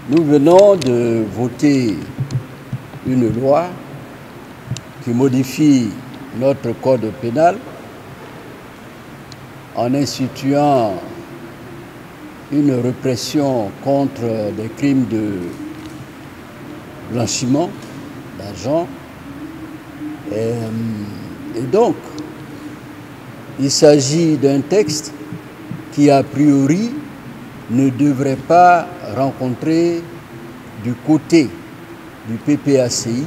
Nous venons de voter une loi qui modifie notre code pénal en instituant une répression contre des crimes de blanchiment d'argent. Et donc, il s'agit d'un texte qui, a priori, ne devrait pas rencontrer du côté du PPACI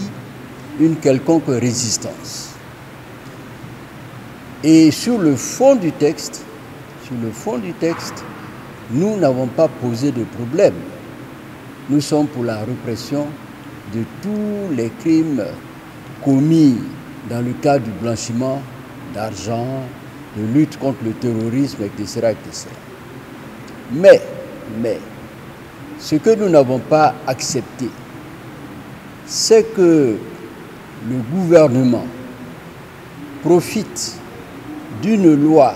une quelconque résistance. Et sur le fond du texte, nous n'avons pas posé de problème. Nous sommes pour la répression de tous les crimes commis dans le cadre du blanchiment d'argent, de lutte contre le terrorisme, etc., etc. Mais, ce que nous n'avons pas accepté, c'est que le gouvernement profite d'une loi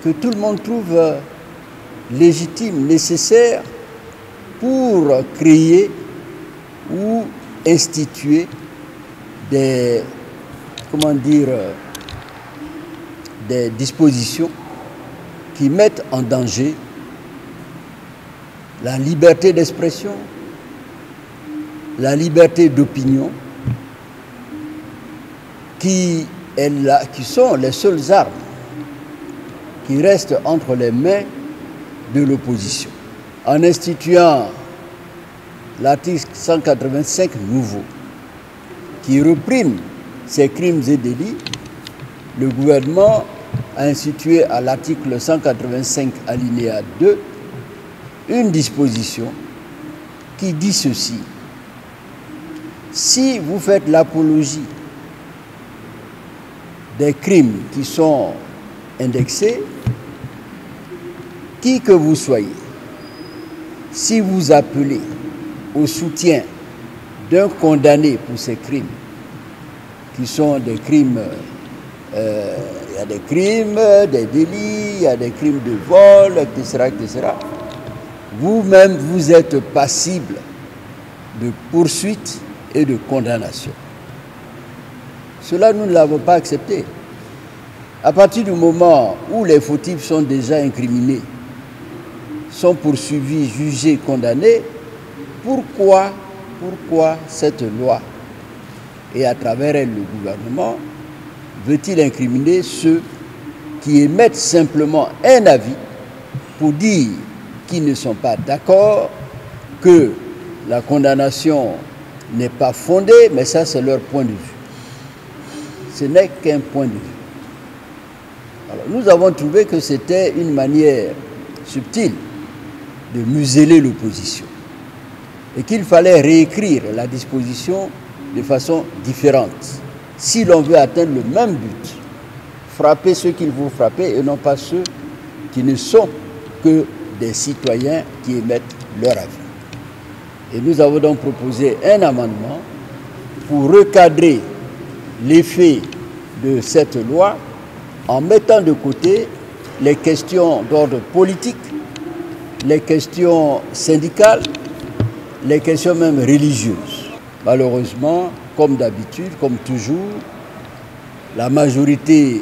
que tout le monde trouve légitime, nécessaire, pour créer ou instituer des dispositions qui mettent en danger la liberté d'expression, la liberté d'opinion, qui sont les seules armes qui restent entre les mains de l'opposition. En instituant l'article 185 nouveau, qui réprime ces crimes et délits, le gouvernement a institué à l'article 185 alinéa 2 une disposition qui dit ceci: si vous faites l'apologie des crimes qui sont indexés, qui que vous soyez, si vous appelez au soutien d'un condamné pour ces crimes, qui sont des crimes, il y a des crimes, des délits, il y a des crimes de vol, etc., etc., vous-même, vous êtes passible de poursuites et de condamnation. Cela, nous ne l'avons pas accepté. À partir du moment où les fautifs sont déjà incriminés, sont poursuivis, jugés, condamnés, pourquoi cette loi, et à travers elle le gouvernement, veut-il incriminer ceux qui émettent simplement un avis pour dire qu'ils ne sont pas d'accord, que la condamnation n'est pas fondée, mais ça c'est leur point de vue. Ce n'est qu'un point de vue. Alors, nous avons trouvé que c'était une manière subtile de museler l'opposition et qu'il fallait réécrire la disposition de façon différente si l'on veut atteindre le même but, frapper ceux qu'il faut frapper et non pas ceux qui ne sont que des citoyens qui émettent leur avis. Et nous avons donc proposé un amendement pour recadrer l'effet de cette loi en mettant de côté les questions d'ordre politique, les questions syndicales, les questions même religieuses. Malheureusement, comme d'habitude, comme toujours, la majorité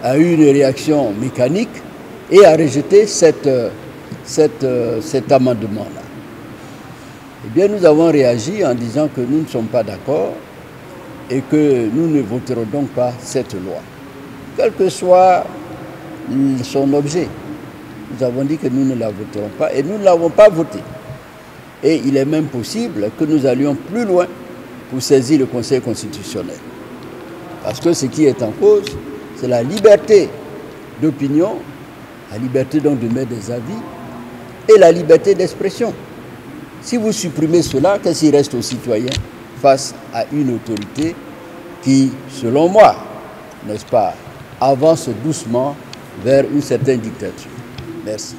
a eu une réaction mécanique et a rejeté cet amendement-là. Eh bien, nous avons réagi en disant que nous ne sommes pas d'accord et que nous ne voterons donc pas cette loi, quel que soit son objet. Nous avons dit que nous ne la voterons pas et nous ne l'avons pas votée. Et il est même possible que nous allions plus loin pour saisir le Conseil constitutionnel. Parce que ce qui est en cause, c'est la liberté d'opinion, la liberté donc de mettre des avis et la liberté d'expression. Si vous supprimez cela, qu'est-ce qu'il reste aux citoyens face à une autorité qui, selon moi, n'est-ce pas, avance doucement vers une certaine dictature? Merci.